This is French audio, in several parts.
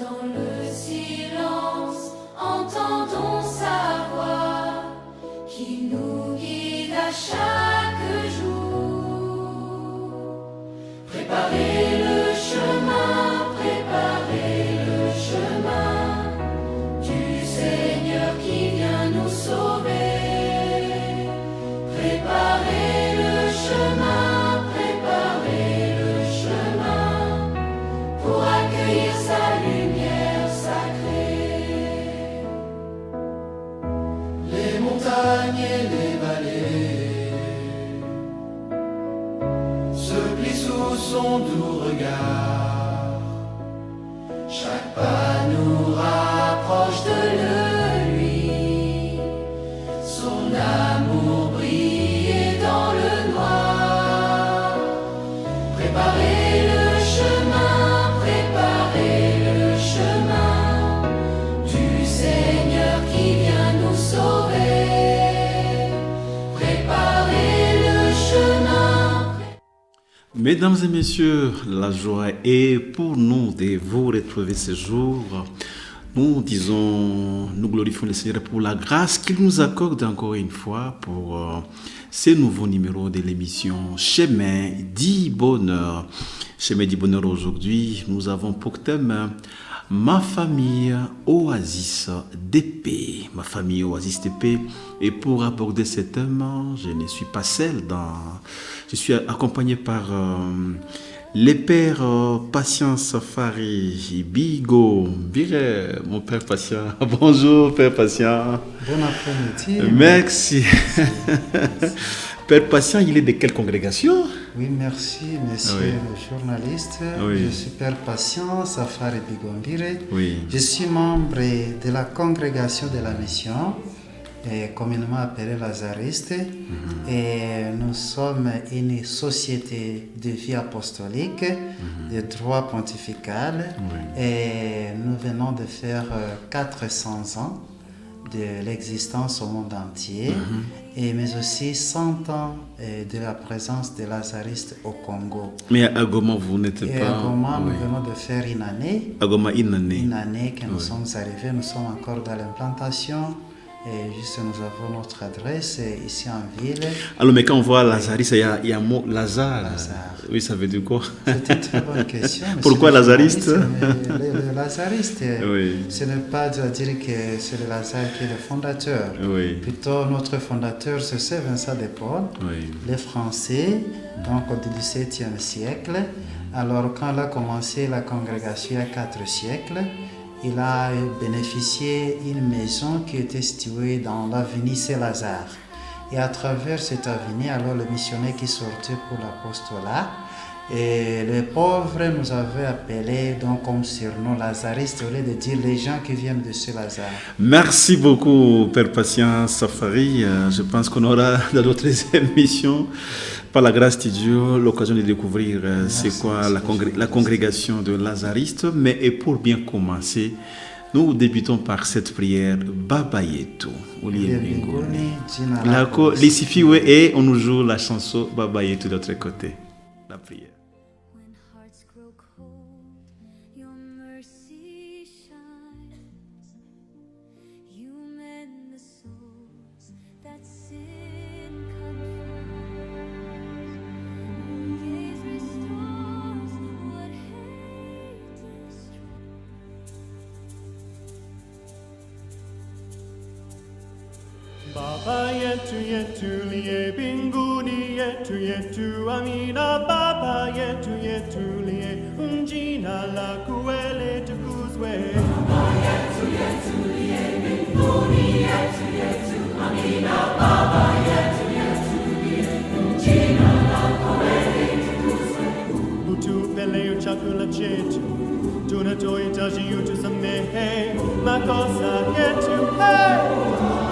Dans le silence, entendons sa voix qui nous guide à chaque jour. Préparez le chemin du Seigneur qui vient nous sauver. Préparez le chemin pour accueillir sa lumière sacrée. Les montagnes et les vallées se plient sous son doux regard. Chaque pas nous rapproche de lui. Son amour brille dans le noir. Préparez le chemin du Seigneur qui vient nous sauver. Préparez le chemin. Mesdames et messieurs, la joie est pour nous de vous retrouver ce jour. Nous disons, nous glorifions le Seigneur pour la grâce qu'il nous accorde encore une fois pour ce nouveau numéro de l'émission Chemin du Bonheur. Chemin du Bonheur aujourd'hui, nous avons pour thème ma famille oasis de paix. Ma famille oasis de paix. Et pour aborder ce thème, je ne suis pas seul. Je suis accompagné par les pères Patient Safari, Bigo, Bire, mon père Patient. Bonjour père Patient. Bon après-midi. Merci. Père Patient, il est de quelle congrégation? Oui, merci, monsieur le journaliste. Oui. Je suis Père Patient Safari Bigombire. Oui. Je suis membre de la congrégation de la mission, communément appelée Lazariste. Et nous sommes une société de vie apostolique, de droit pontifical. Et nous venons de faire 400 ans de l'existence au monde entier, mais aussi 100 ans de la présence des Lazaristes au Congo. Mais à Goma, vous n'êtes pas... Et à Goma, nous venons de faire une année. À Goma, une année. Une année que nous sommes arrivés, nous sommes encore dans l'implantation. Et juste, nous avons notre adresse ici en ville. Alors, mais quand on voit Lazariste, il y a un mot Lazare. Lazare. Oui, ça veut dire quoi? C'est une très bonne question. Pourquoi Lazariste? Le Lazariste, Oui. ce n'est pas de dire que c'est le Lazare qui est le fondateur. Oui. Plutôt, notre fondateur, c'est Saint Vincent de Paul, les Français, donc au XVIIe siècle. Alors, quand il a commencé la congrégation il y a 4 siècles, il a bénéficié d'une maison qui était située dans l'avenue Saint-Lazare. Et à travers cette avenue, alors le missionnaire qui sortait pour l'apostolat, et les pauvres nous avaient appelés donc comme surnom Lazariste au lieu de dire les gens qui viennent de Saint-Lazare. Merci beaucoup, Père Patient Safari. Je pense qu'on aura dans d'autres émissions, par la grâce de Dieu, l'occasion de découvrir c'est quoi la congrégation de Lazaristes. Mais et pour bien commencer, nous débutons par cette prière Baba Yetu. Les Sifiwe et on nous joue la chanson Baba Yetu de l'autre côté. La prière. Baba yetu yetu liye binguni yetu amina. Baba yetu liye jina lako litukuzwe. Baba yetu liye binguni yetu amina. Baba yetu liye jina lako litukuzwe. Utupe leo chakula chetu, tunatohitaji utusamehe makosa yetu,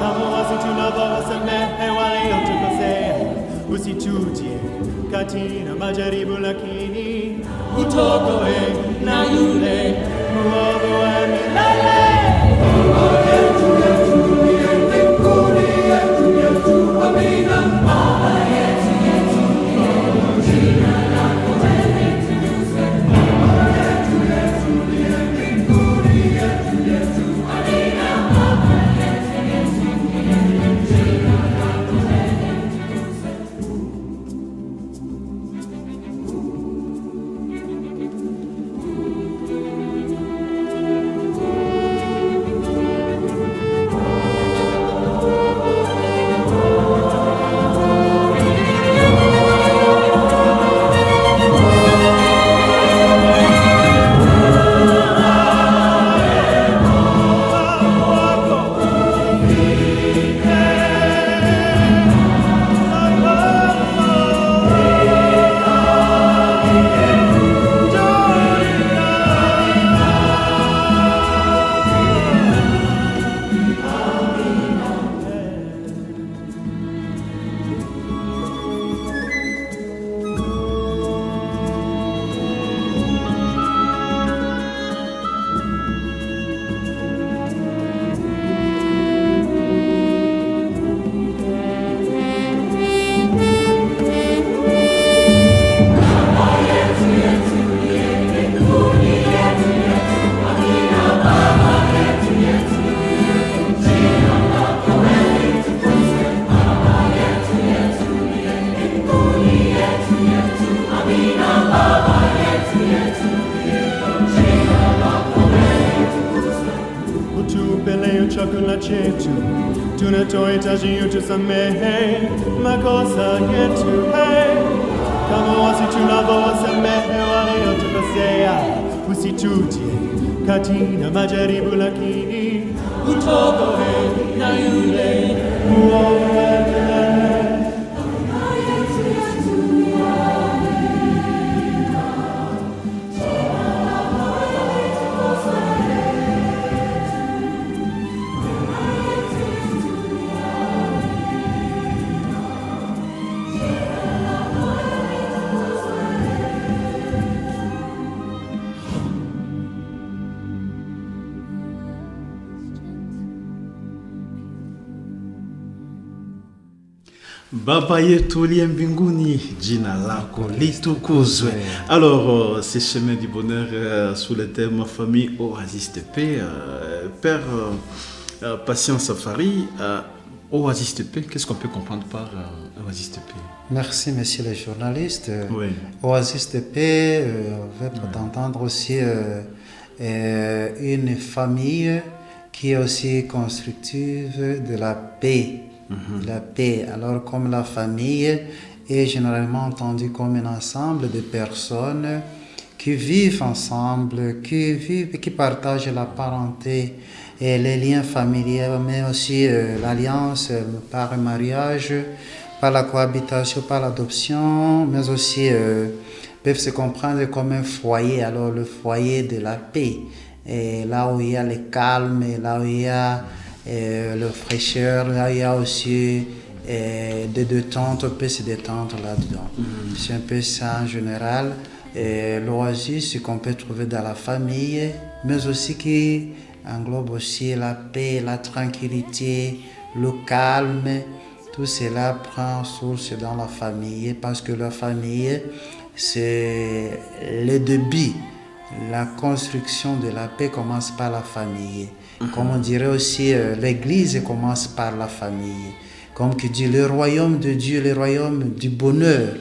kama wasi tunavyowasamehe waliotukosea, usitutie katika majaribu, lakini utuokoe na yule mwovu wa milele. Baba yetu uliye mbinguni yetu amina. Baba yetu jina lako litukuzwe. Baba yetu uliye mbinguni kuna chetu tunatohitaji utusamehe makosa yetu, kama wasi tunavyowasamehe waliotukosea, usitutie katika majaribu, lakini utuokoe na yule mwovu. Baba yetu uliye mbinguni, jina lako litukuzwe. Alors, c'est chemin du bonheur sous le thème famille Oasis de paix. Père Patience Safari, Oasis de paix, qu'est-ce qu'on peut comprendre par Oasis de paix? Merci, monsieur le journaliste. Oui. Oasis de paix, on va entendre aussi une famille qui est aussi constructive de la paix. La paix. Alors, comme la famille est généralement entendue comme un ensemble de personnes qui vivent ensemble, qui partagent la parenté et les liens familiaux, mais aussi l'alliance par mariage, par la cohabitation, par l'adoption, mais aussi peuvent se comprendre comme un foyer. Alors, le foyer de la paix, et là où il y a le calme, et là où il y a le fraîcheur, là il y a aussi des détentes, on peut se détendre là-dedans. C'est un peu ça en général. L'oasis qu'on peut trouver dans la famille, mais aussi qui englobe aussi la paix, la tranquillité, le calme. Tout cela prend source dans la famille parce que la famille, c'est le début. La construction de la paix commence par la famille. Comme on dirait aussi, l'Église commence par la famille. Comme qui dit, le royaume de Dieu, le royaume du bonheur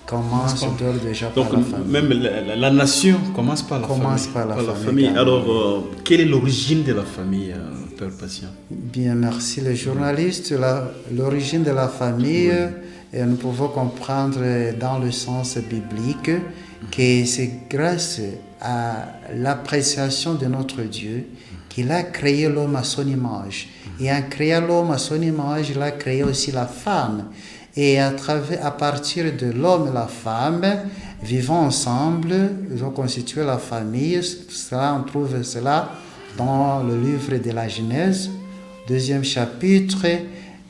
commence déjà par la famille. Même la nation commence par la famille. Alors, quelle est l'origine de la famille, Père Patient? Bien, merci le journaliste. L'origine de la famille, nous pouvons comprendre dans le sens biblique que c'est grâce à l'appréciation de notre Dieu qu'il a créé l'homme à son image. Et en créant l'homme à son image, il a créé aussi la femme. Et à partir de l'homme et la femme, vivant ensemble, ils ont constitué la famille. On trouve cela dans le livre de la Genèse, 2e chapitre,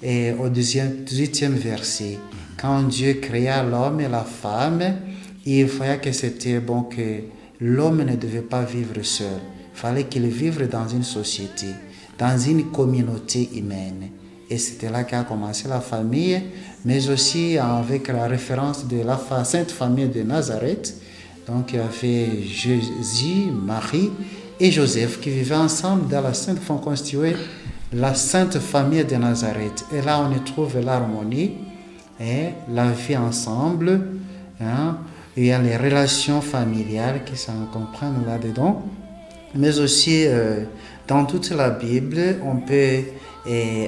et au 18e verset. Quand Dieu créa l'homme et la femme, il voyait que c'était bon que l'homme ne devait pas vivre seul. Il fallait qu'il vive dans une société, dans une communauté humaine. Et c'était là qu'a commencé la famille, mais aussi avec la référence de la Sainte Famille de Nazareth. Donc il y avait Jésus, Marie et Joseph qui vivaient ensemble dans la Sainte Famille constituée, la Sainte Famille de Nazareth. Et là on y trouve l'harmonie et la vie ensemble. Il y a les relations familiales qui s'en comprennent là-dedans. Mais aussi, dans toute la Bible, on peut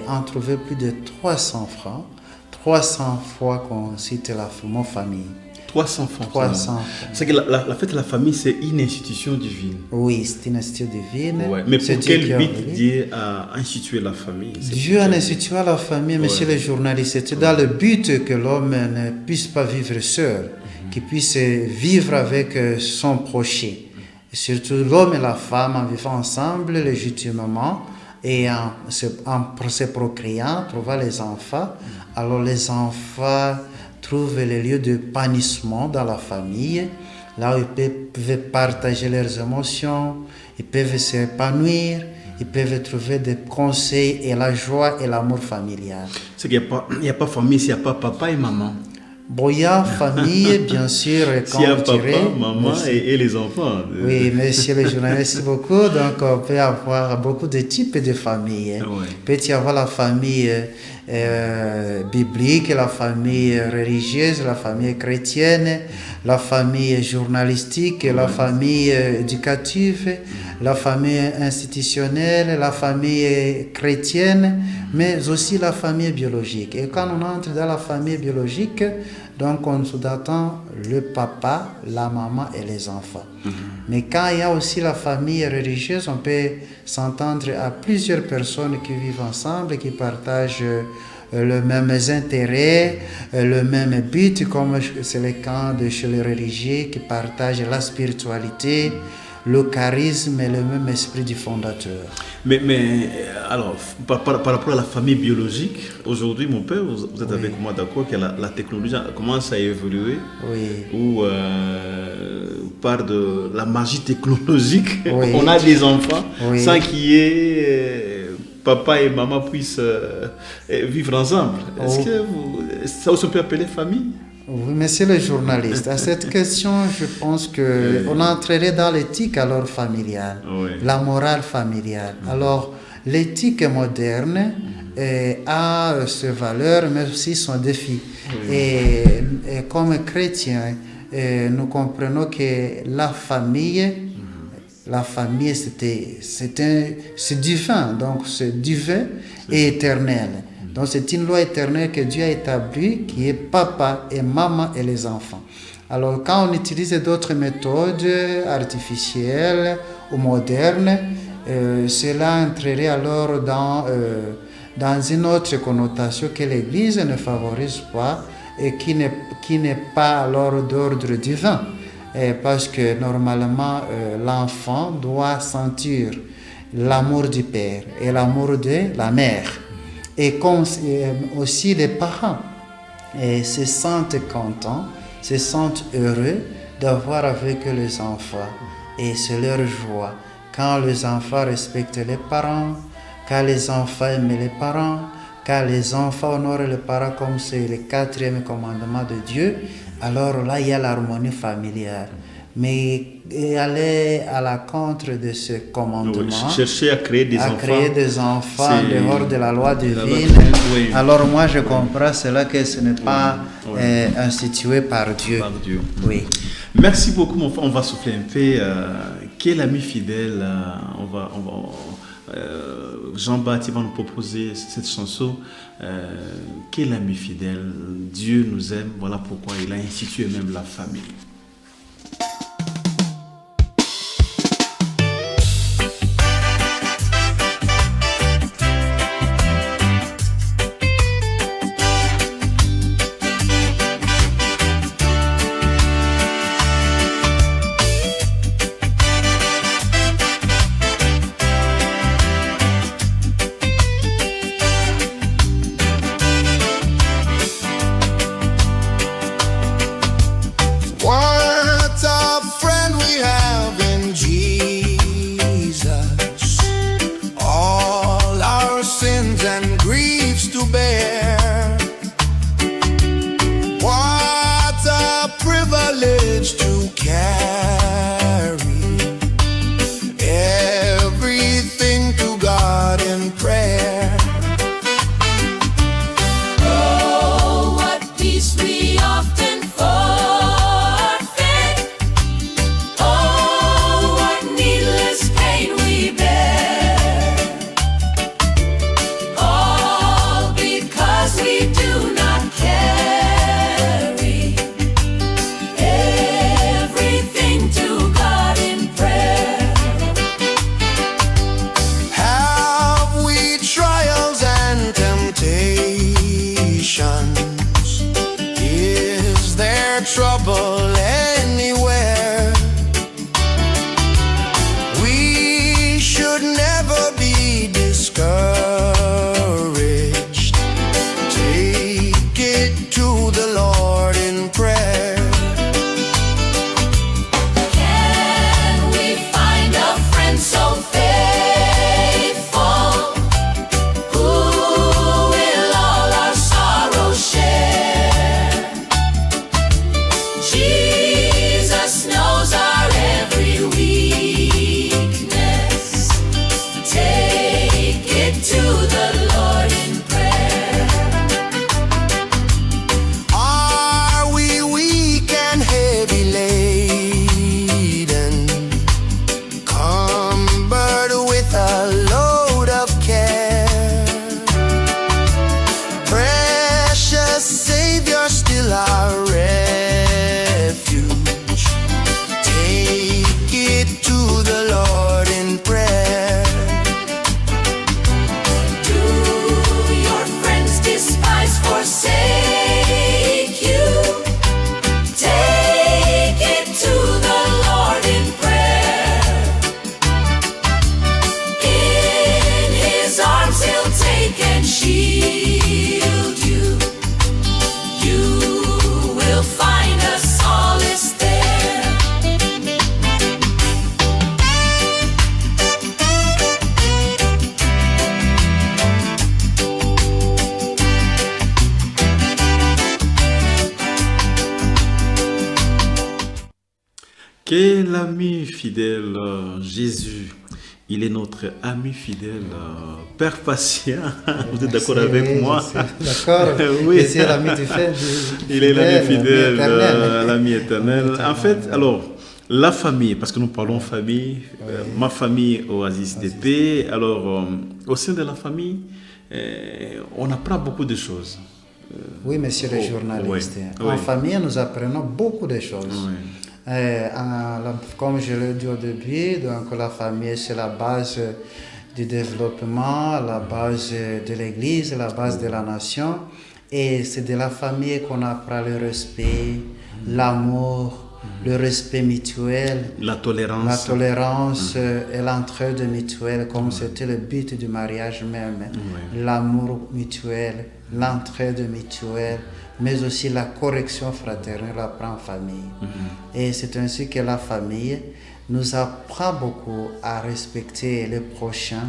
en trouver plus de 300 fois qu'on cite le mot famille. 300 fois. 300. C'est que la fête de la famille, c'est une institution divine. Oui, c'est une institution divine. Ouais. Mais pour quel but Dieu a institué la famille? Dieu a institué la famille, monsieur le journaliste. C'est dans le but que l'homme ne puisse pas vivre seul, qu'il puisse vivre avec son prochain. Surtout l'homme et la femme en vivant ensemble légitimement et en se procréant, trouvant les enfants. Alors les enfants trouvent les lieux de panissement dans la famille, là où ils peuvent partager leurs émotions, ils peuvent s'épanouir, ils peuvent trouver des conseils et la joie et l'amour familial. C'est qu'il n'y a pas famille s'il n'y a pas papa et maman. Bon, il y a famille, bien sûr, s'il y a papa, maman et les enfants. Oui, monsieur le journaliste, merci beaucoup. Donc, on peut avoir beaucoup de types de familles. Ouais. Il peut y avoir la famille biblique, la famille religieuse, la famille chrétienne, la famille journalistique, la famille éducative, la famille institutionnelle, la famille chrétienne, mais aussi la famille biologique. Et quand on entre dans la famille biologique, donc on sous-entend le papa, la maman et les enfants. Mais quand il y a aussi la famille religieuse, on peut s'entendre à plusieurs personnes qui vivent ensemble, qui partagent les mêmes intérêts, le même but, comme c'est le cas chez les religieux, qui partagent la spiritualité, le charisme et le même esprit du fondateur. Mais alors, par rapport à la famille biologique, aujourd'hui, mon père, vous êtes avec moi d'accord que la technologie commence à évoluer, où par de la magie technologique, on a des enfants sans qu'il y ait papa et maman puissent vivre ensemble. Est-ce que ça aussi peut appeler famille? Oui, monsieur le journaliste, à cette question, je pense qu'on entrerait dans l'éthique alors familiale, la morale familiale. Alors, l'éthique moderne a ses valeurs, mais aussi son défi. Et comme chrétiens, nous comprenons que la famille, c'est divin, donc c'est divin et éternel. Donc c'est une loi éternelle que Dieu a établie, qui est papa et maman et les enfants. Alors quand on utilise d'autres méthodes artificielles ou modernes, cela entrerait alors dans une autre connotation que l'Église ne favorise pas et qui n'est pas alors d'ordre divin. Parce que normalement, l'enfant doit sentir l'amour du père et l'amour de la mère. Et aussi les parents se sentent contents, se sentent heureux d'avoir avec eux les enfants. Et c'est leur joie. Quand les enfants respectent les parents, quand les enfants aiment les parents, quand les enfants honorent les parents comme c'est le 4e commandement de Dieu, alors là, il y a l'harmonie familiale. Mais aller à la contre de ce commandement, chercher à créer des enfants dehors de la loi divine, alors moi je comprends cela que ce n'est pas institué par Dieu. Oui. Merci beaucoup, mon frère. On va souffler un peu. Quel ami fidèle Jean-Baptiste va nous proposer cette chanson. Quel ami fidèle, Dieu nous aime, voilà pourquoi il a institué même la famille. Why l'ami fidèle, Jésus. Il est notre ami fidèle, Père patient. Vous êtes d'accord avec moi? D'accord. Oui. C'est l'ami fidèle. Il est l'ami fidèle, l'ami éternel. En fait, alors, la famille, parce que nous parlons famille, ma famille Oasis DP. Alors, au sein de la famille, on apprend beaucoup de choses. Oui, monsieur le journaliste. En famille, nous apprenons beaucoup de choses. Comme je l'ai dit au début, donc la famille, c'est la base du développement, la base de l'Église, la base de la nation. Et c'est de la famille qu'on apprend le respect, l'amour, le respect mutuel, la tolérance et l'entraide mutuelle, comme c'était le but du mariage même. L'amour mutuel, l'entraide mutuelle, mais aussi la correction fraternelle apprend en famille. Et c'est ainsi que la famille nous apprend beaucoup à respecter les prochains,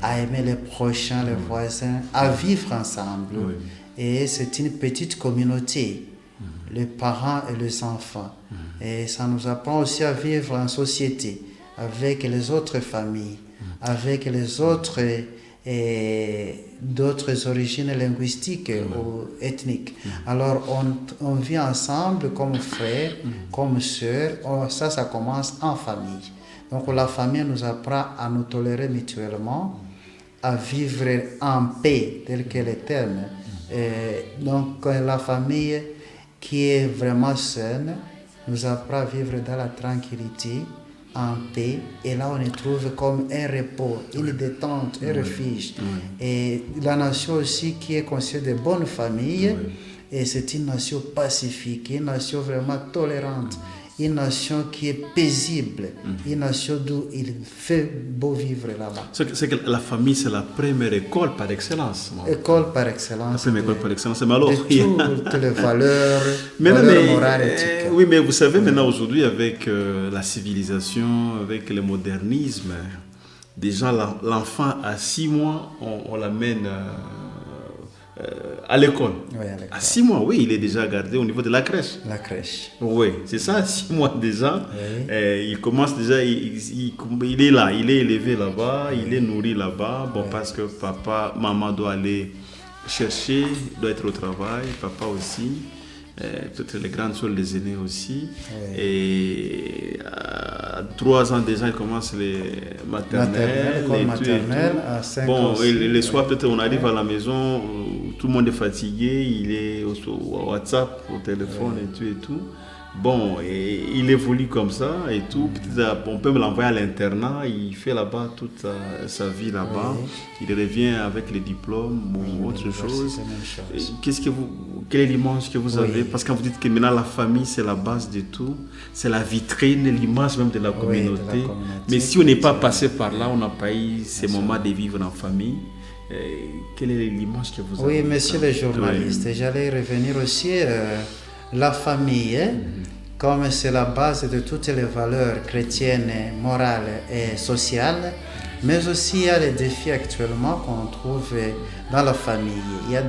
à aimer les prochains, les voisins, à vivre ensemble. Et c'est une petite communauté, les parents et les enfants. Et ça nous apprend aussi à vivre en société, avec les autres familles, avec les autres d'autres origines linguistiques ou ethniques. Alors on vit ensemble comme frères, comme sœurs. Ça commence en famille. Donc la famille nous apprend à nous tolérer mutuellement, à vivre en paix tel qu'elle est terme. Donc la famille qui est vraiment saine nous apprend à vivre dans la tranquillité, en paix, et là on y trouve comme un repos, une détente, un refuge. Et la nation aussi qui est considérée de bonne famille, et c'est une nation pacifique, une nation vraiment tolérante, une nation qui est paisible, une nation d'où il fait beau vivre là-bas. C'est que la famille, c'est la première école par excellence. École par excellence. La première école par excellence. Mais alors, toutes les valeurs, morales, éthiques. Oui, mais vous savez, maintenant, aujourd'hui, avec la civilisation, avec le modernisme, déjà, l'enfant à 6 mois, on l'amène à l'école. À 6 mois, oui, il est déjà gardé au niveau de la crèche. La crèche. Oui, c'est ça, à 6 mois déjà. Il commence déjà, il est là, il est élevé là-bas, il est nourri là-bas. Bon, parce que maman doit aller chercher, doit être au travail, papa aussi. Peut-être les grandes soeurs, les aînés aussi. Et à 3 ans déjà, il commence les maternelles. À 5 bon, ans. Et les soirs, peut-être on arrive à la maison, tout le monde est fatigué, il est au WhatsApp, au téléphone et tout. Bon, et il évolue comme ça et tout. On peut me l'envoyer à l'internat, il fait là-bas toute sa vie là-bas. Il revient avec les diplômes ou autre chose. Quelle est l'image que vous avez? Parce que quand vous dites que maintenant la famille c'est la base de tout, c'est la vitrine, l'image même de la communauté. Mais si on n'est pas passé par là, on n'a pas eu ces moments de vivre en famille. Quelle est l'image que vous avez? Oui, monsieur le journaliste, j'allais revenir aussi. La famille, comme c'est la base de toutes les valeurs chrétiennes, morales et sociales, mais aussi il y a les défis actuellement qu'on trouve dans la famille. Il y a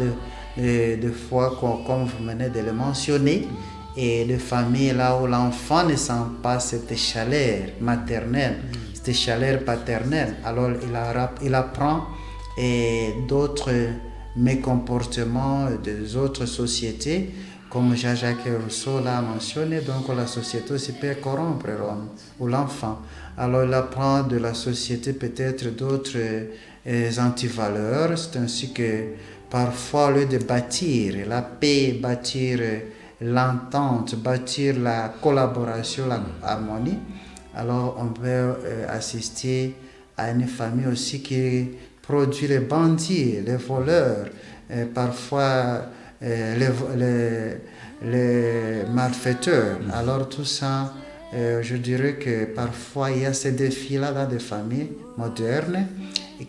des fois, comme vous venez de le mentionner, et des familles là où l'enfant ne sent pas cette chaleur maternelle, cette chaleur paternelle. Alors il apprend d'autres mécomportements des autres sociétés, comme Jean-Jacques Rousseau l'a mentionné. Donc la société aussi peut corrompre l'homme ou l'enfant. Alors il apprend de la société peut-être d'autres antivaleurs. C'est ainsi que parfois, au lieu de bâtir la paix, bâtir l'entente, bâtir la collaboration, l'harmonie, alors on peut assister à une famille aussi qui produit les bandits, les voleurs, parfois les malfaiteurs. Alors tout ça, je dirais que parfois il y a ces défis-là dans des familles modernes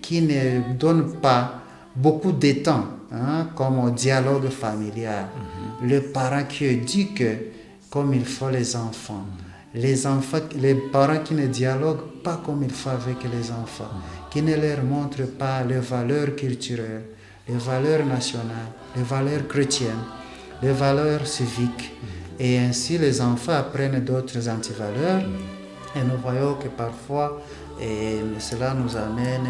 qui ne donnent pas beaucoup de temps, comme au dialogue familial. Les parents qui éduquent comme il faut les enfants. Les parents qui ne dialoguent pas comme il faut avec les enfants, qui ne leur montrent pas les valeurs culturelles, les valeurs nationales, les valeurs chrétiennes, les valeurs civiques. Et ainsi, les enfants apprennent d'autres antivaleurs Et nous voyons que parfois, cela nous amène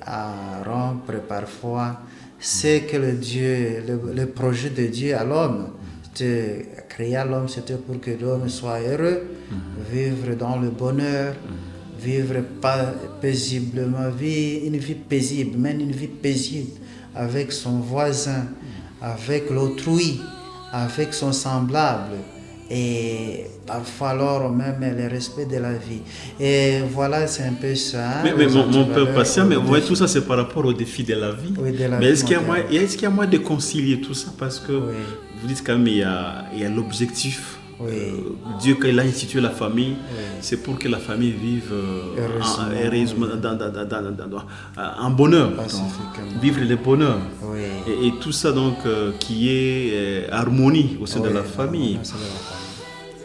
à rompre parfois ce que le projet de Dieu à l'homme. Créer l'homme, c'était pour que l'homme soit heureux, vivre dans le bonheur, vivre paisiblement, vivre une vie paisible, même une vie paisible avec son voisin, avec l'autrui, avec son semblable. Et parfois alors même le respect de la vie. Et voilà, c'est un peu ça. Mais mon père patient, mais ouais, tout ça c'est par rapport au défi de la vie. Oui, de la mais vie est-ce qu'il y a moyen de concilier tout ça? Parce que vous dites quand même il y a l'objectif. Dieu, quand il a institué la famille, c'est pour que la famille vive heureusement, en bonheur, vivre le bonheur. Et tout ça donc qui est harmonie au sein de la famille.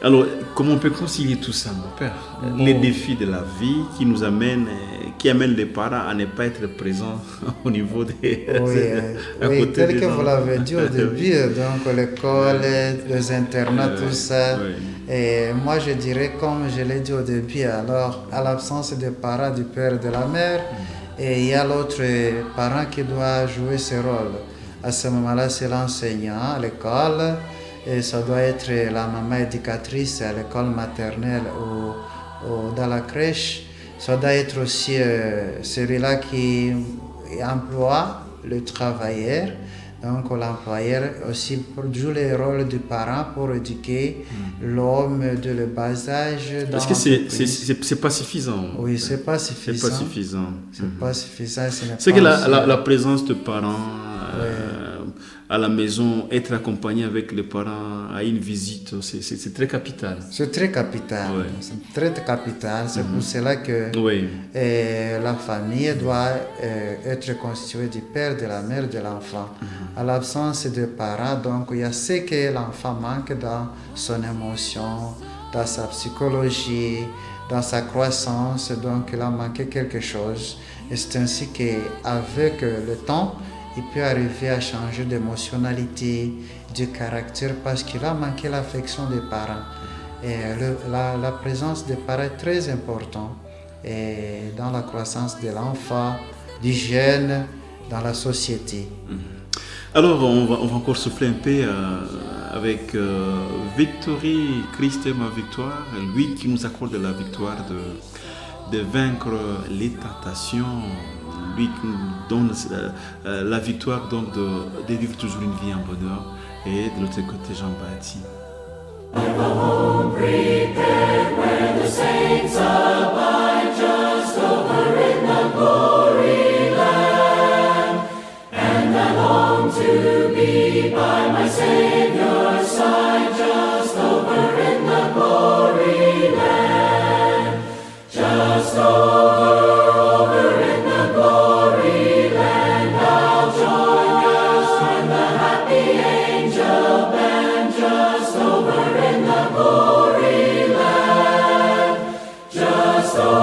Alors, comment on peut concilier tout ça, mon père? Les défis de la vie qui nous amènent, qui amènent les parents à ne pas être présents au niveau des... Oui, tel que vous l'avez dit au début, donc l'école, les internats, tout ça. Et moi, je dirais, comme je l'ai dit au début, alors, à l'absence des parents, du père et de la mère, et il y a l'autre parent qui doit jouer ce rôle. À ce moment-là, c'est l'enseignant à l'école. Et ça doit être la maman éducatrice à l'école maternelle ou dans la crèche. Ça doit être aussi celui-là qui emploie le travailleur. Donc l'employeur aussi joue le rôle du parent pour éduquer l'homme de le bas âge. Est-ce que c'est pas suffisant? Oui, c'est pas suffisant. C'est pas suffisant. C'est pas suffisant. C'est que la présence de parents à la maison, être accompagné avec les parents à une visite, c'est très capital. C'est très capital. C'est très capital. C'est pour cela que la famille doit être constituée du père, de la mère, de l'enfant. À l'absence de parents, donc il y a ce que l'enfant manque dans son émotion, dans sa psychologie, dans sa croissance. Donc il a manqué quelque chose. Et c'est ainsi qu'avec le temps, il peut arriver à changer d'émotionnalité, de caractère, parce qu'il a manqué l'affection des parents. Et la présence des parents est très importante dans la croissance de l'enfant, du jeune, dans la société. Alors, on va encore souffler un peu avec Victory, Christ est ma victoire, lui qui nous accorde la victoire de vaincre les tentations, lui qui nous donne la victoire donc de vivre toujours une vie en bonheur. Et de l'autre côté, Jean-Baptiste. Where the saints abide just over in the glory land, and I long to be by my Savior's side just over in the glory land, just over in the glory land. I'll join us in the happy angel band just over in the glory land, just over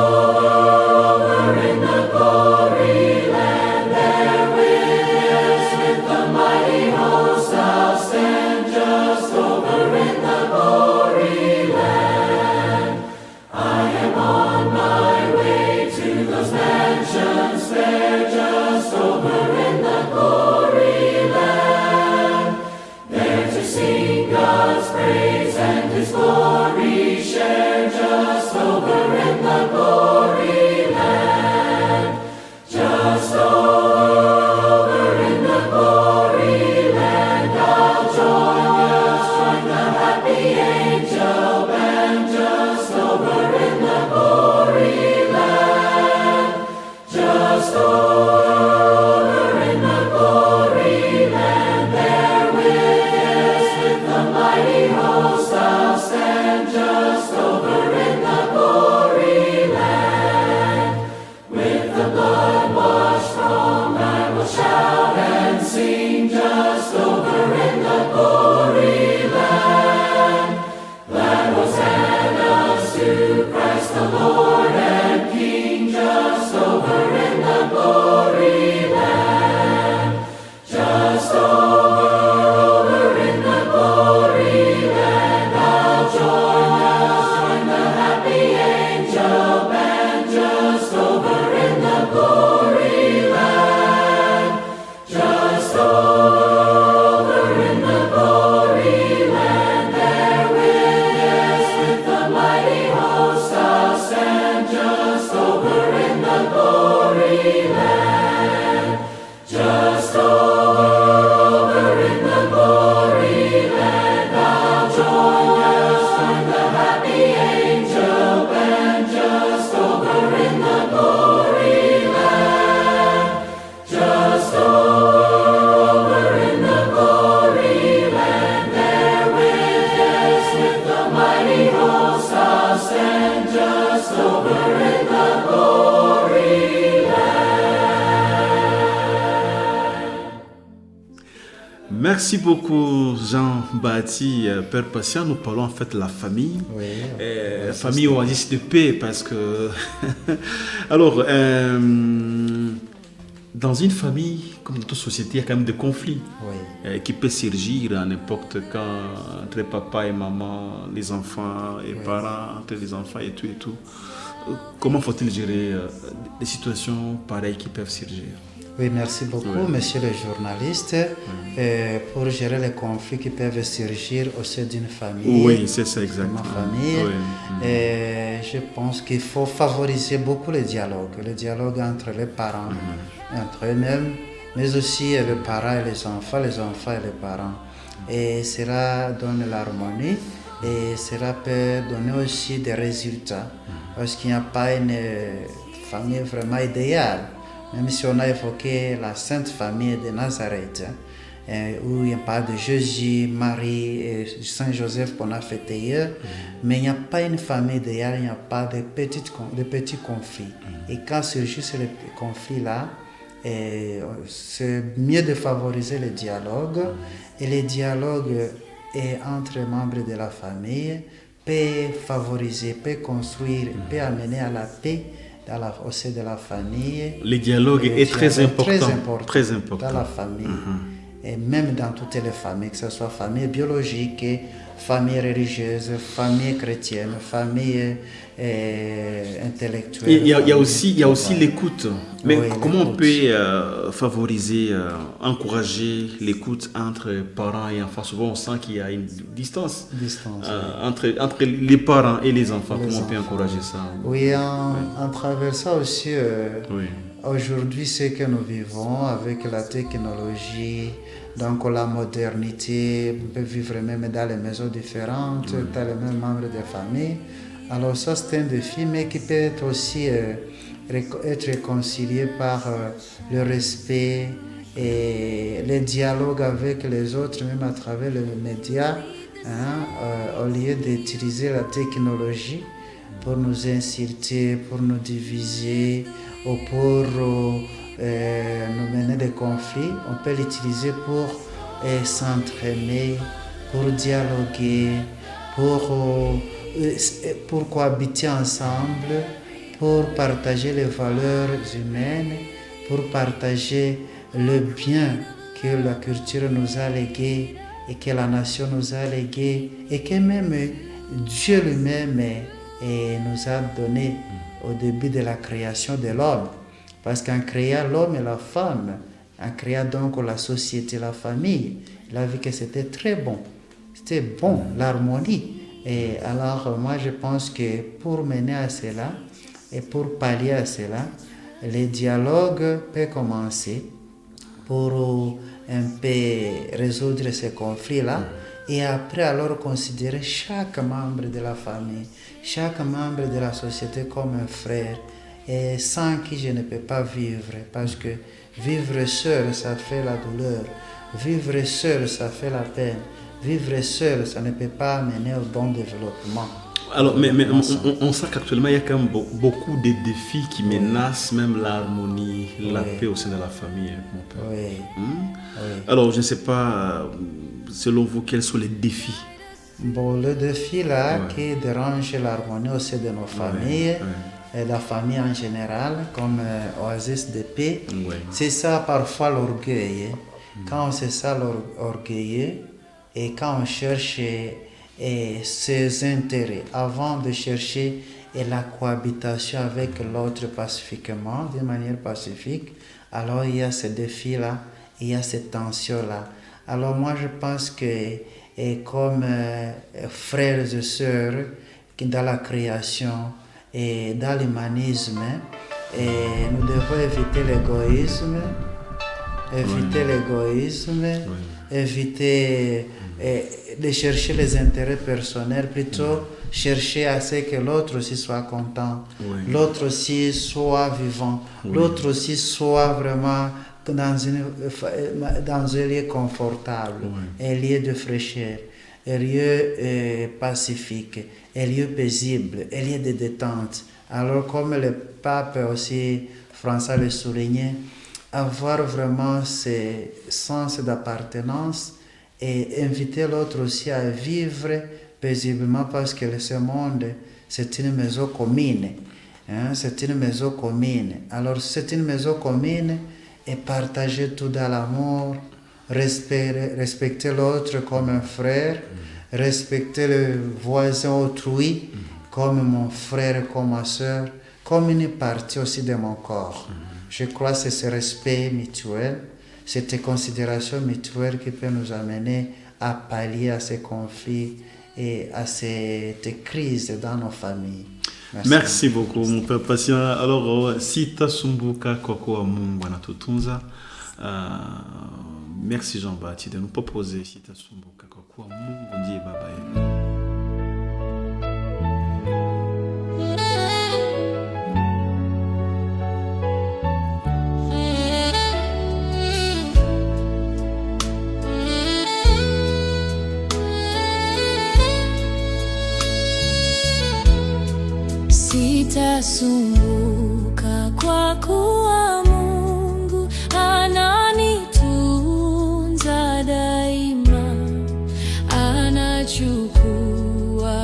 Merci beaucoup Jean-Baptiste, Père Patient. Nous parlons en fait de la famille. Oui. Famille oasis de paix parce que... Alors, dans une famille, comme dans toute société, il y a quand même des conflits qui peuvent surgir à n'importe quand entre papa et maman, les enfants et parents, entre les enfants et tout et tout. Comment faut-il gérer des situations pareilles qui peuvent surgir? Oui, merci beaucoup, monsieur le journaliste. Pour gérer les conflits qui peuvent surgir au sein d'une famille. Oui, c'est ça exactement. Je pense qu'il faut favoriser beaucoup le dialogue entre les parents, entre eux-mêmes, mais aussi les parents et les enfants et les parents. Et cela donne l'harmonie et cela peut donner aussi des résultats parce qu'il n'y a pas une famille vraiment idéale. Même si on a évoqué la Sainte Famille de Nazareth, où il n'y a pas de Jésus, Marie et Saint Joseph qu'on a fêté hier, mais il n'y a pas une famille idéale, il n'y a pas de petits conflits. Et quand surgissent ces conflits-là, c'est mieux de favoriser le dialogue. Et le dialogue entre les membres de la famille peut favoriser, peut construire, peut amener à la paix au sein de la famille. Le dialogue est très important dans la famille. Et même dans toutes les familles, que ce soit famille biologique, famille religieuse, famille chrétienne, famille intellectuelle. Il y a aussi l'écoute. Mais comment on peut favoriser, encourager l'écoute entre parents et enfants? Souvent on sent qu'il y a une distance entre les parents et les enfants. Comment on peut encourager ça? Oui, en traversant aussi aujourd'hui ce que nous vivons avec la technologie, donc la modernité, on peut vivre même dans les maisons différentes, dans les mêmes membres de famille. Alors ça c'est un défi, mais qui peut être aussi être réconcilié par le respect et le dialogue avec les autres, même à travers les médias, au lieu d'utiliser la technologie pour nous insulter, pour nous diviser ou pour nous mener des conflits. On peut l'utiliser pour s'entraîner, pour dialoguer, pour cohabiter ensemble, pour partager les valeurs humaines, pour partager le bien que la culture nous a légué et que la nation nous a légué et que même Dieu lui-même nous a donné au début de la création de l'homme. Parce qu'en créant l'homme et la femme, en créant donc la société, la famille, il a vu que c'était très bon. C'était bon, l'harmonie. Et alors, moi, je pense que pour mener à cela et pour pallier à cela, le dialogue peut commencer pour un peu résoudre ces conflits-là. Et après, alors, considérer chaque membre de la famille, chaque membre de la société comme un frère, et sans qui je ne peux pas vivre, parce que vivre seul, ça fait la douleur. Vivre seul, ça fait la peine. Vivre seul, ça ne peut pas mener au bon développement. Alors, mais on sent qu'actuellement, il y a quand même beaucoup de défis qui menacent même l'harmonie, la paix au sein de la famille, mon père. Oui. Alors, je ne sais pas, selon vous, quels sont les défis? Bon, le défi là qui dérange l'harmonie au sein de nos familles, et la famille en général, comme oasis de paix, c'est ça parfois l'orgueil. Quand on sait ça l'orgueil, et quand on cherche ses intérêts, avant de chercher la cohabitation avec l'autre pacifiquement, d'une manière pacifique, alors il y a ce défi-là, il y a cette tension-là. Alors moi je pense que comme frères et sœurs dans la création et dans l'humanisme, nous devons éviter l'égoïsme, éviter de chercher les intérêts personnels, plutôt chercher à ce que l'autre aussi soit content, l'autre aussi soit vivant, l'autre aussi soit vraiment dans un lieu confortable, un lieu de fraîcheur, un lieu pacifique, un lieu paisible, un lieu de détente. Alors comme le pape aussi, François le soulignait, avoir vraiment ce sens d'appartenance et inviter l'autre aussi à vivre paisiblement parce que ce monde, c'est une maison commune. C'est une maison commune. Alors, c'est une maison commune et partager tout dans l'amour, respecter l'autre comme un frère, respecter le voisin autrui comme mon frère, comme ma soeur, comme une partie aussi de mon corps. Je crois que c'est ce respect mutuel, cette considération mutuelle qui peut nous amener à pallier à ces conflits et à cette crise dans nos familles. Merci beaucoup, mon père patient. Alors, sitasumbuka kwako Mungu anatutunza. Merci Jean-Baptiste de nous proposer sitasumbuka kwako Mungu ndiye baba yetu. Sitasumbuka kwa kuwa Mungu ananitunza daima, anachukua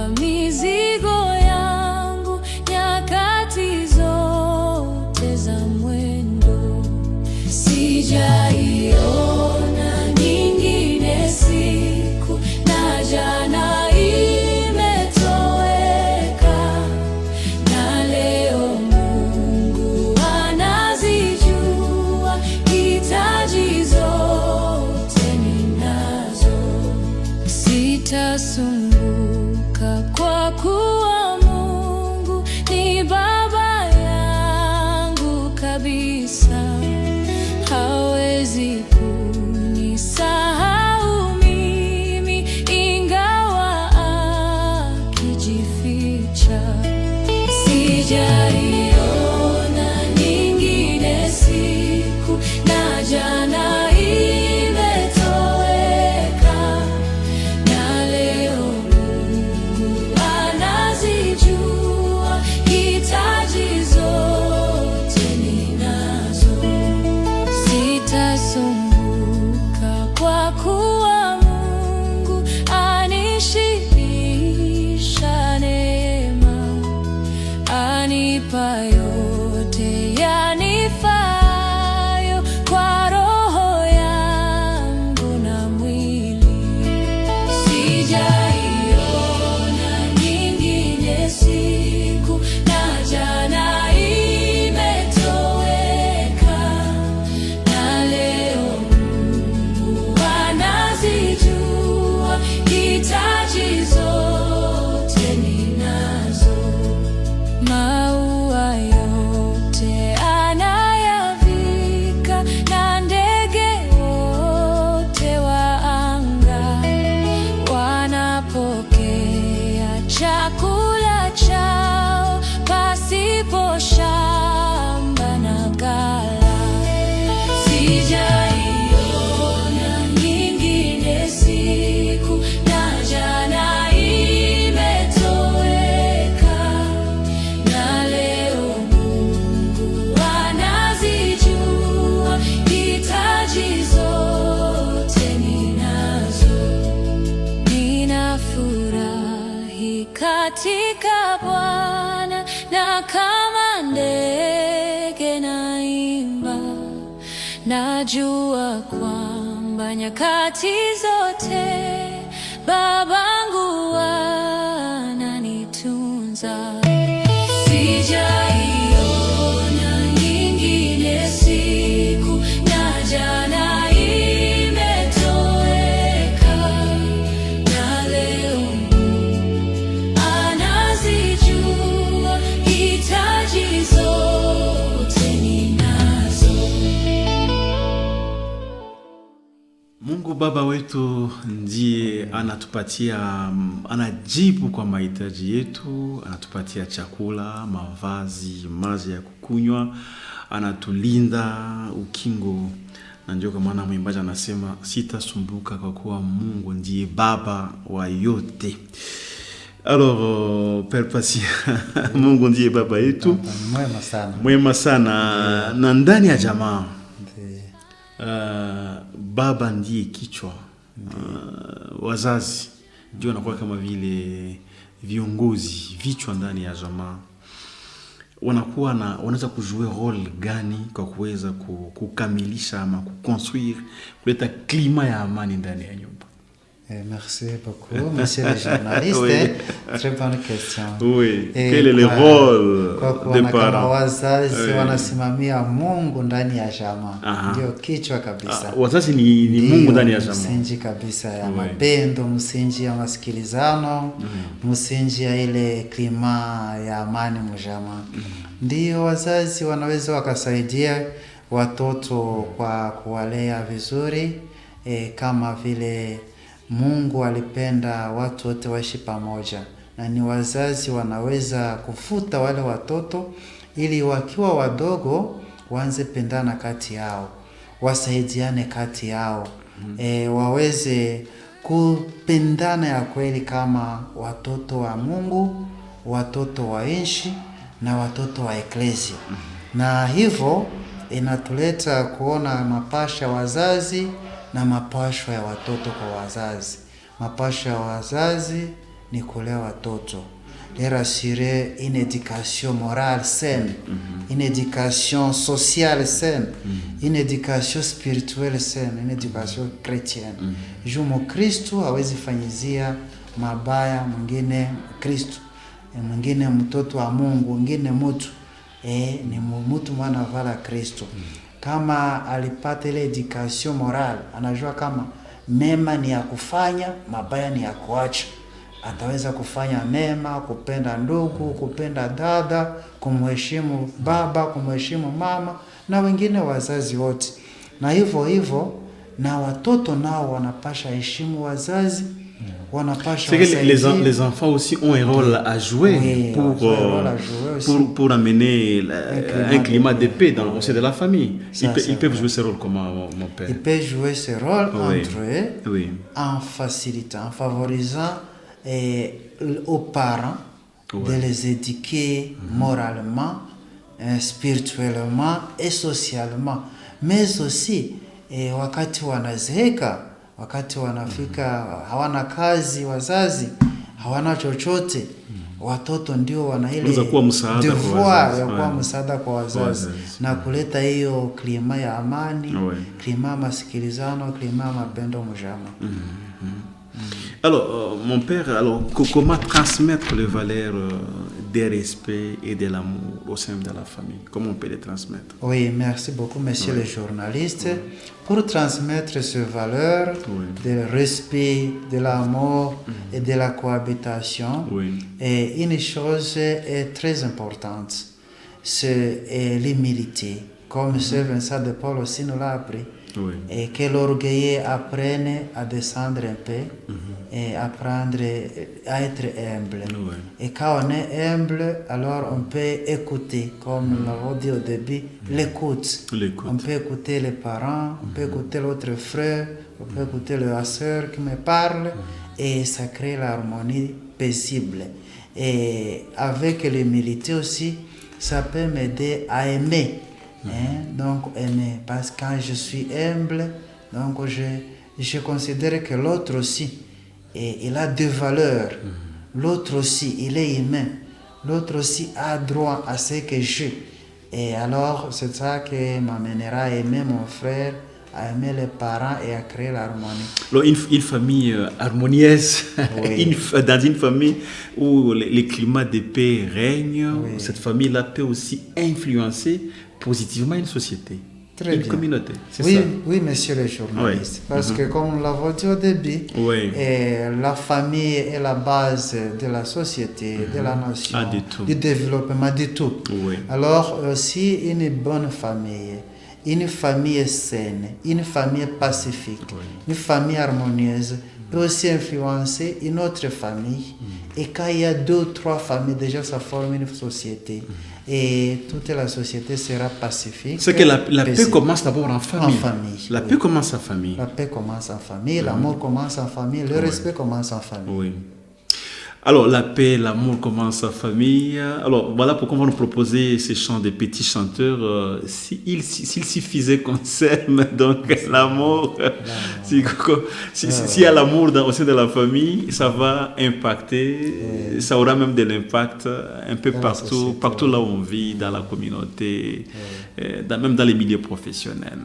mizigo yangu nyakati zote za mwendo. Sijaiona nyingine siku na jana sitasumbuka kwa kuwa Mungu ni baba yangu kabisa, hawezi kunisahau mimi ingawa akijificha. Sijaiona nyingine siku na jana yote yanifayo kwa roho yangu na mwili. Sijaiona nyingine siku na jana imetoweka, na leo Mungu anazijua hitaji zote ninazo. Maua yote anayavika na ndege wote wa anga wanapokea chakula chao pasipo shamba na ghala. Sijaiona nyingine siku na jana katika Bwana, na kama ndege naimba, najua kwamba nyakati zote babangu ananitunza. Sijaiona nyingine siku na jana Mungu Baba wetu ndiye anatupatia, anajibu kwa mahitaji yetu, anatupatia chakula, mavazi, maji ya kukunywa, anatulinda ukingo. Na ndio kwa maana mwimbaji anasema sitasumbuka kwa kuwa Mungu ndiye baba wa yote. Alors, Père Patient, Mungu ndiye baba yetu. Mwema sana. Mwema sana. Na ndani ya jamaa baba ndiye kichwa wazazi ndio wanakuwa kama vile viongozi, vichwa ndani ya jamaa. Wanaweza kujua role gani kwa kuweza kukamilisha ama kuconstruire, kuleta klima ya amani ndani ya nyumba? Merci beaucoup, monsieur le journaliste. Oui. Très bonne question. Oui. Quel est le rôle des parents? Kama wazazi wanasimamia Mungu ndani ya jamaa. Ndio kichwa kabisa. Wazazi ni Mungu ndani ya jamaa. Msingi kabisa ya mapendo, msingi ya masikilizano, msingi ya ile klima ya amani mjamaa. Ndio wazazi wanaweza wakasaidia watoto kwa kuwalea vizuri, kama vile Mungu alipenda watu wote waishi pamoja, na ni wazazi wanaweza kufuta wale watoto ili wakiwa wadogo waanze pendana kati yao, wasaidiane kati yao, waweze kupendana ya kweli kama watoto wa Mungu, watoto wa nchi na watoto wa eklesia. Na hivyo inatuleta kuona mapasha wazazi na mapasho ya watoto kwa wazazi. Mapasho ya wazazi ni kulea watoto, leur assurer une éducation morale saine, une éducation sociale saine, une éducation spirituelle saine, une éducation chrétienne. Juu Mkristo hawezi fanyizia mabaya mwingine Kristo, mwingine mtoto wa Mungu, mwingine mtu ni mtu mwana vala Kristo. Kama alipata ile education morale, anajua kama mema ni ya kufanya, mabaya ni ya kuacha. Ataweza kufanya mema, kupenda ndugu, kupenda dada, kumheshimu baba, kumheshimu mama na wengine wazazi wote. Na hivyo na watoto nao wanapasha heshimu wazazi. C'est que les enfants aussi ont un rôle à jouer, pour amener un climat de paix dans le sein de la famille. Ils peuvent jouer ce rôle comment, mon père? Ils peuvent jouer ce rôle entre eux, en facilitant, en favorisant aux parents de les éduquer moralement, spirituellement et socialement. Mais aussi, wakati wanazeeka, wakati wanafika hawana kazi, wazazi hawana chochote, watoto ndio wana ile devoir ya kuwa msaada kwa wazazi na kuleta hiyo klima ya amani, klima masikilizano, klima mapendo mjama. Alors, mon père, comment transmettre les valeurs des respect et de l'amour au sein de la famille? Comment on peut les transmettre? Oui, merci beaucoup, monsieur le journaliste. Pour transmettre ces valeurs de respect, de l'amour et de la cohabitation, une chose est très importante, c'est l'humilité. Comme Saint Vincent de Paul aussi nous l'a appris. Et que l'orgueil apprenne à descendre un peu et apprendre à être humble. Et quand on est humble, alors on peut écouter, comme nous l'avons dit au début, l'écoute. On peut écouter les parents, on peut écouter l'autre frère, on peut écouter la sœur qui me parle, et ça crée l'harmonie paisible. Et avec l'humilité aussi, ça peut m'aider à aimer. Donc aimer, parce que quand je suis humble, donc je considère que l'autre aussi il a des valeurs, l'autre aussi il est humain, l'autre aussi a droit à ce que j'ai, et alors c'est ça qui m'amènera à aimer mon frère, à aimer les parents et à créer l'harmonie. Alors une famille harmonieuse, dans une famille où le climat de paix règne, cette famille-là peut aussi influencer positivement une société, une communauté. C'est ça? Oui, monsieur le journaliste. Parce que comme nous l'avons dit au début, la famille est la base de la société, de la nation, du développement, de tout. Alors, si une bonne famille, une famille saine, une famille pacifique, une famille harmonieuse peut aussi influencer une autre famille. Et quand il y a 2 ou 3 familles, déjà ça forme une société. Et toute la société sera pacifique. C'est que la paix commence d'abord en famille. La paix commence en famille. La paix commence en famille, l'amour commence en famille, le respect commence en famille. Alors, la paix, l'amour commence en famille. Alors, voilà pourquoi on va nous proposer ces chants des petits chanteurs. S'il suffisait qu'on s'aime, donc l'amour, s'il y a l'amour au sein de la famille, ça va impacter, ça aura même de l'impact un peu partout là où on vit, dans la communauté, même dans les milieux professionnels.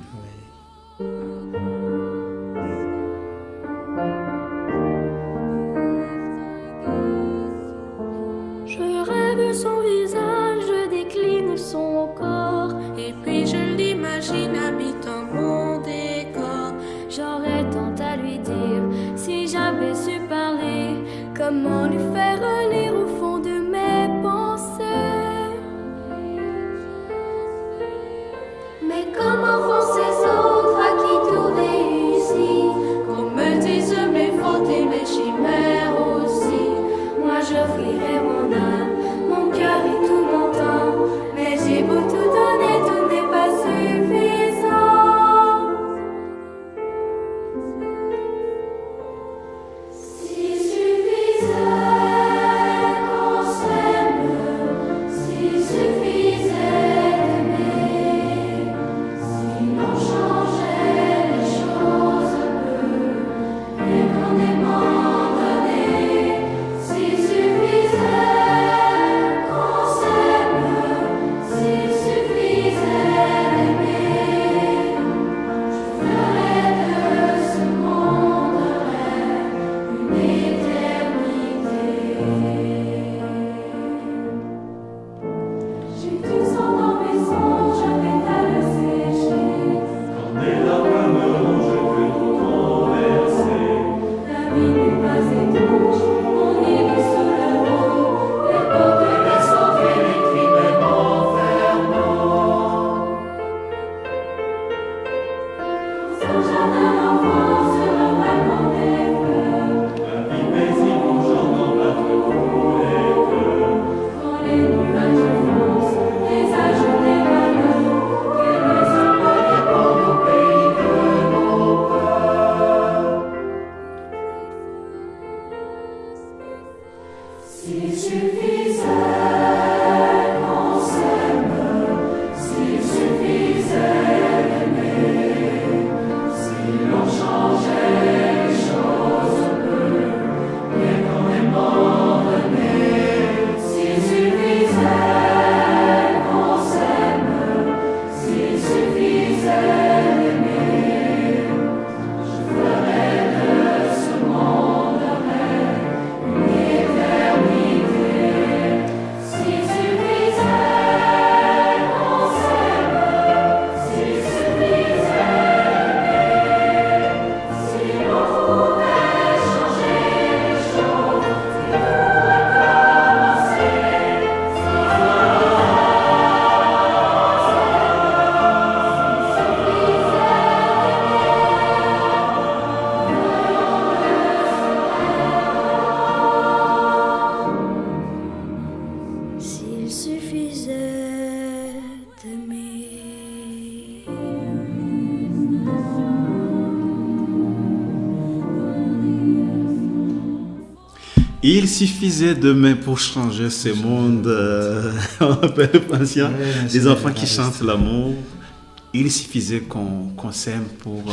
Son visage, je décline son corps, et puis je l'imagine habitant mon décor. J'aurais tant à lui dire, si j'avais su parler, comment lui faire relire au fond de mes pensées. Mais comment font ces autres à qui tout réussit, qu'on me dise mes fautes et mes chimères aussi. Moi j'offrirai mon âme, mon cœur et tout mon temps, mais j'ai beau tout donner, tout n'est pas suffisant. S'il suffisait qu'on s'aime, s'il suffisait d'aimer, si l'on changeait les choses un peu, et qu'on aimant donner, s'il suffisait. Il suffisait de main pour changer ce monde. On appelle patient. Des enfants qui chantent l'amour. Il suffisait qu'on s'aime pour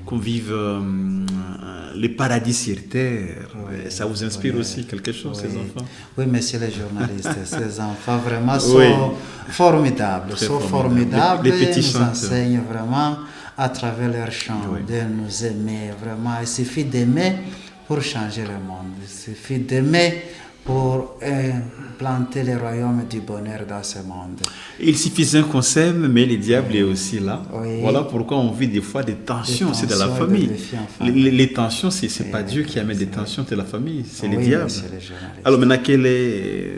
qu'on vive le paradis sur terre. Ça vous inspire aussi quelque chose, ces enfants? Oui, monsieur le journaliste, ces enfants vraiment sont formidables. Sont formidables. Les petits nous chanteurs enseignent vraiment à travers leurs chants de nous aimer. Vraiment, il suffit d'aimer pour changer le monde. Il suffit d'aimer pour planter le royaume du bonheur dans ce monde. Il suffisait qu'on s'aime, mais le diable est aussi là. Oui. Voilà pourquoi on vit des fois des tensions aussi dans la famille. Les tensions, ce n'est pas Dieu qui amène des tensions de la famille, c'est le diable. Alors maintenant, quel est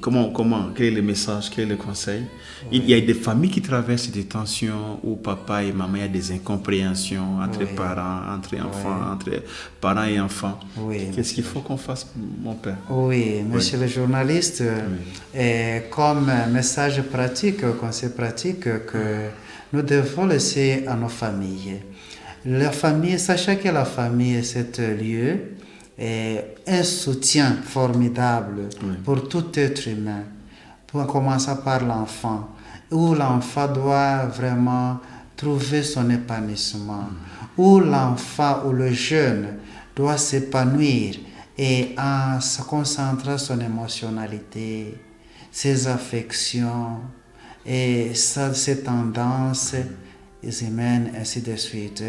le message, quel est le conseil? Il y a des familles qui traversent des tensions où papa et maman, il y a des incompréhensions entre parents, entre enfants, entre parents et enfants. Qu'est-ce qu'il faut qu'on fasse, mon père? Oui, monsieur le journaliste, comme message pratique, conseil pratique que nous devons laisser à nos familles. La famille, sachez que la famille est ce lieu un soutien formidable pour tout être humain, en commençant par l'enfant, où l'enfant doit vraiment trouver son épanouissement, où l'enfant ou le jeune doit s'épanouir et en se concentrant sur son émotionnalité, ses affections et ses tendances humaines, ainsi de suite.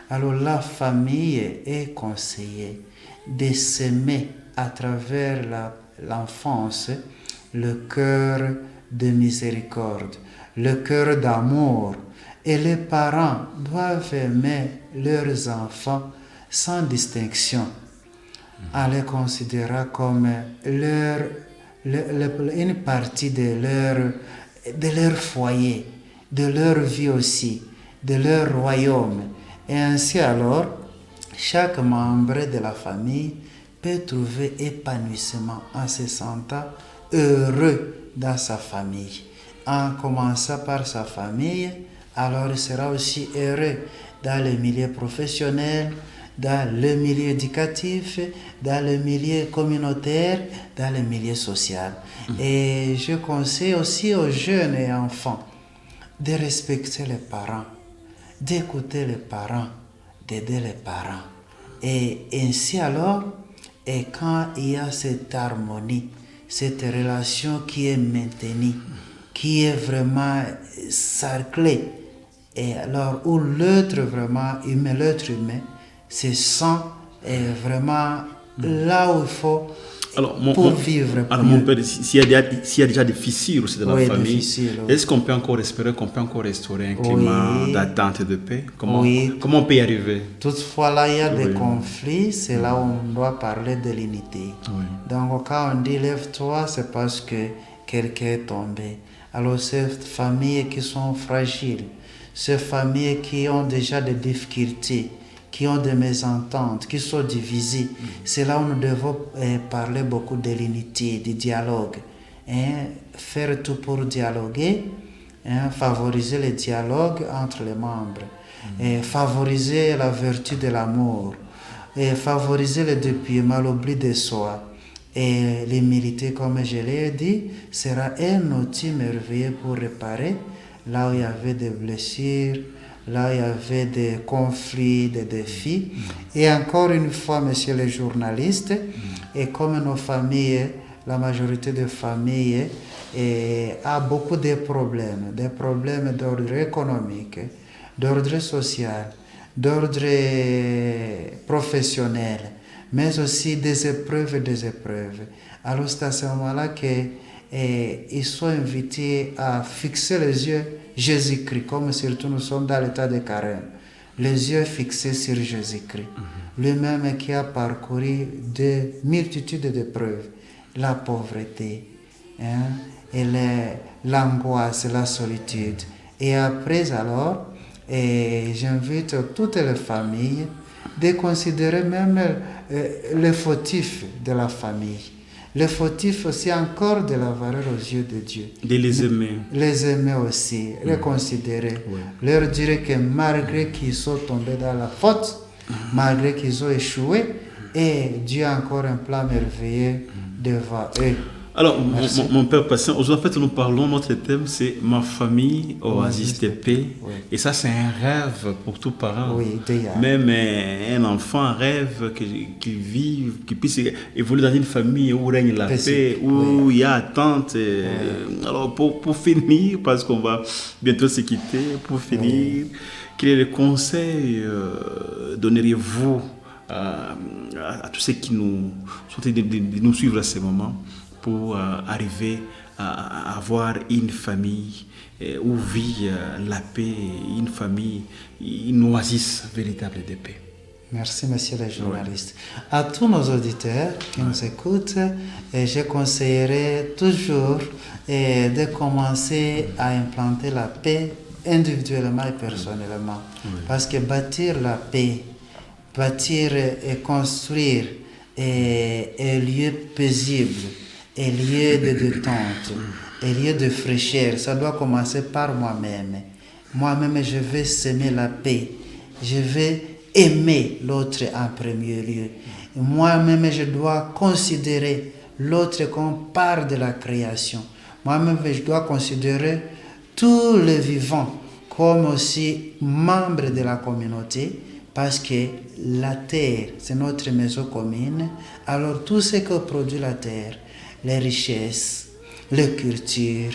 Alors la famille est conseillée de s'aimer à travers l'enfance, le cœur de miséricorde, le cœur d'amour. Et les parents doivent aimer leurs enfants sans distinction, en les considérant comme une partie de leur foyer, de leur vie aussi, de leur royaume. Et ainsi alors, chaque membre de la famille peut trouver épanouissement en se sentant heureux dans sa famille. En commençant par sa famille, alors il sera aussi heureux dans le milieu professionnel, dans le milieu éducatif, dans le milieu communautaire, dans le milieu social. Et je conseille aussi aux jeunes et enfants de respecter les parents, d'écouter les parents, d'aider les parents. Et ainsi alors, et quand il y a cette harmonie, cette relation qui est maintenue, qui est vraiment cerclée, et alors où l'être humain se sent vraiment là où il faut pour vivre. Alors mon père, s'il y a déjà des fissures aussi dans la famille, est-ce qu'on peut encore espérer qu'on peut encore restaurer un climat d'attente et de paix? Comment on peut y arriver? Toutefois, là, il y a des conflits, c'est là où on doit parler de l'unité. Donc, quand on dit lève-toi, c'est parce que quelqu'un est tombé. Alors, ces familles qui sont fragiles, ces familles qui ont déjà des difficultés, qui ont des mésententes, qui sont divisées, c'est là où nous devons parler beaucoup de l'unité, du dialogue. Faire tout pour dialoguer, favoriser le dialogue entre les membres, favoriser la vertu de l'amour, favoriser le dépouillement, l'oubli de soi. Et l'humilité, comme je l'ai dit, sera un outil merveilleux pour réparer là où il y avait des blessures, là il y avait des conflits, des défis. Et encore une fois, messieurs les journalistes, et comme nos familles, la majorité des familles a beaucoup de problèmes d'ordre économique, d'ordre social, d'ordre professionnel, mais aussi des épreuves. Alors c'est à ce moment-là qu'ils sont invités à fixer les yeux Jésus-Christ, comme surtout nous sommes dans l'état de carême, les yeux fixés sur Jésus-Christ, lui-même qui a parcouru des multitudes d'épreuves, la pauvreté, et l'angoisse, la solitude. Et après alors, j'invite toutes les familles de considérer même les fautifs de la famille. Les fautifs aussi encore de la valeur aux yeux de Dieu. De les aimer. Les aimer aussi, les considérer. Leur dire que malgré qu'ils sont tombés dans la faute, malgré qu'ils ont échoué, et Dieu a encore un plan merveilleux devant eux. Alors, mon père patient, aujourd'hui, en fait, nous parlons, notre thème, c'est ma famille, oasis de paix. Et ça, c'est un rêve pour tout parent. Même un enfant rêve qu'il vive, qu'il puisse évoluer dans une famille où règne la paix, où il y a attente. Alors, pour finir, parce qu'on va bientôt se quitter, pour finir, quel est le conseil donneriez-vous à tous ceux qui nous sont de nous suivre à ce moment, pour arriver à avoir une famille où vit la paix, une famille, une oasis véritable de paix? Merci, monsieur le journaliste. À tous nos auditeurs qui nous écoutent, je conseillerais toujours de commencer à implanter la paix individuellement et personnellement. Parce que bâtir la paix, bâtir et construire un lieu paisible, un lieu de détente, un lieu de fraîcheur, ça doit commencer par moi-même. Moi-même, je vais semer la paix. Je vais aimer l'autre en premier lieu. Moi-même, je dois considérer l'autre comme part de la création. Moi-même, je dois considérer tous les vivants comme aussi membres de la communauté, parce que la terre, c'est notre maison commune. Alors tout ce que produit la terre, les richesses, les cultures,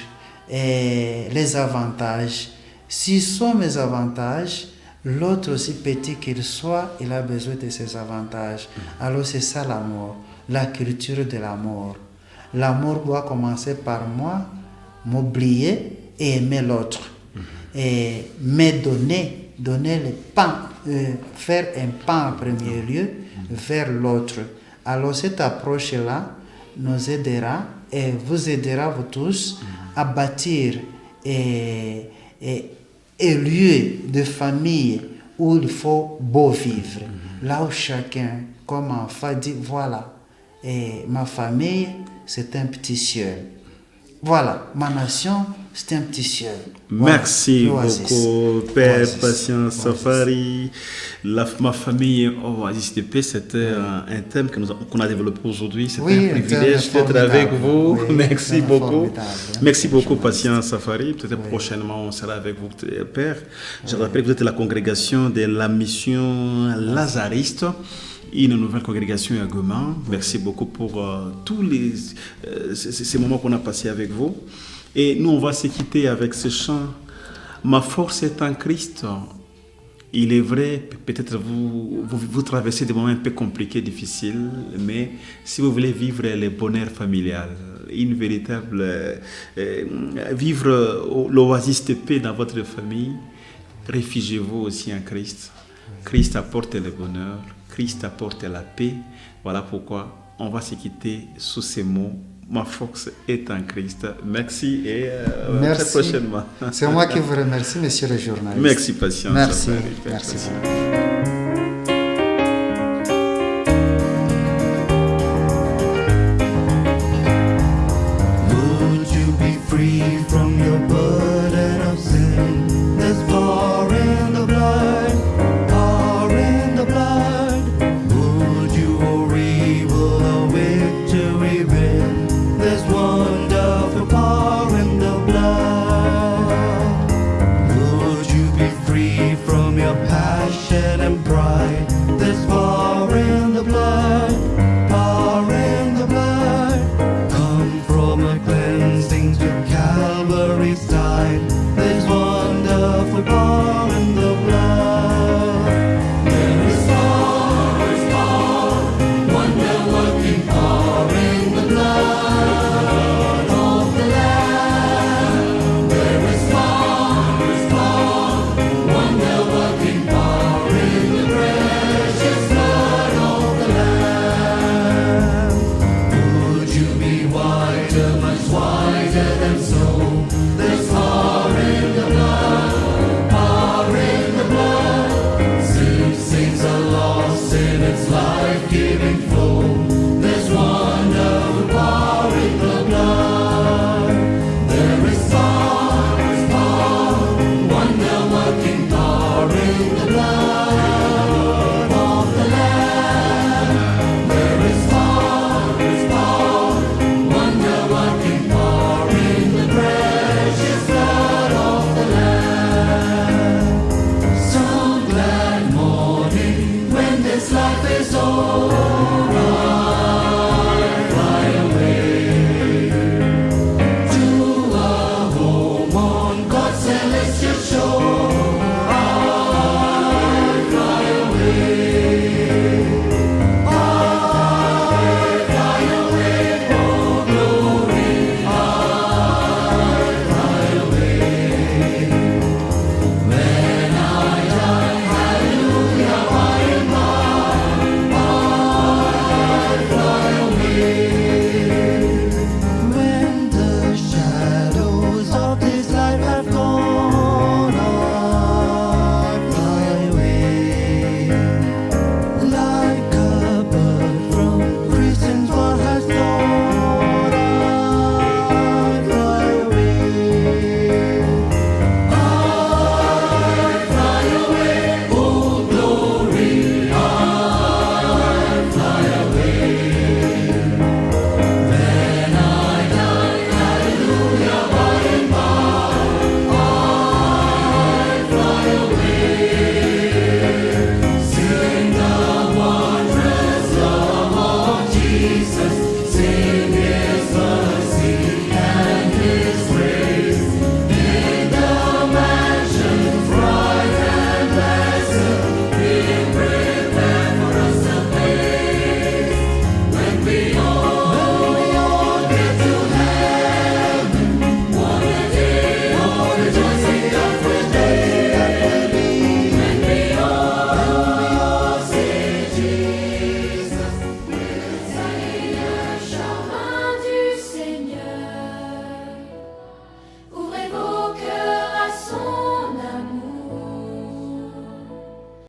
et les avantages, s'ils sont mes avantages, l'autre aussi petit qu'il soit, il a besoin de ces avantages. Alors c'est ça l'amour, la culture de l'amour. L'amour doit commencer par moi, m'oublier et aimer l'autre. Et me donner le pas, faire un pas en premier lieu vers l'autre. Alors cette approche-là nous aidera et vous aidera vous tous à bâtir un lieu de famille où il faut beau vivre. Là où chacun, comme enfant, dit voilà, et ma famille c'est un petit ciel. Voilà, ma nation, c'est un petit ciel. Merci beaucoup, Père Patient Safari. Ma famille Oasis de paix, c'était un thème qu'on a développé aujourd'hui. C'était un privilège d'être avec vous. Oui, merci beaucoup. Merci beaucoup, Patient Safari. Peut-être prochainement, on sera avec vous, Père. Je rappelle que vous êtes la congrégation de la mission Lazariste, une nouvelle congrégation à Goma. Merci beaucoup pour tous ces moments qu'on a passés avec vous. Et nous, on va se quitter avec ce chant. Ma force est en Christ. Il est vrai, peut-être vous traversez des moments un peu compliqués, difficiles, mais si vous voulez vivre le bonheur familial, une véritable... vivre l'oasis de paix dans votre famille, réfugiez-vous aussi en Christ. Christ apporte le bonheur, Christ apporte la paix. Voilà pourquoi on va se quitter sous ces mots. Ma force est en Christ. Merci et merci. Très prochainement. C'est moi qui vous remercie, monsieur le journaliste. Merci, Patience. Merci. Merci. Merci.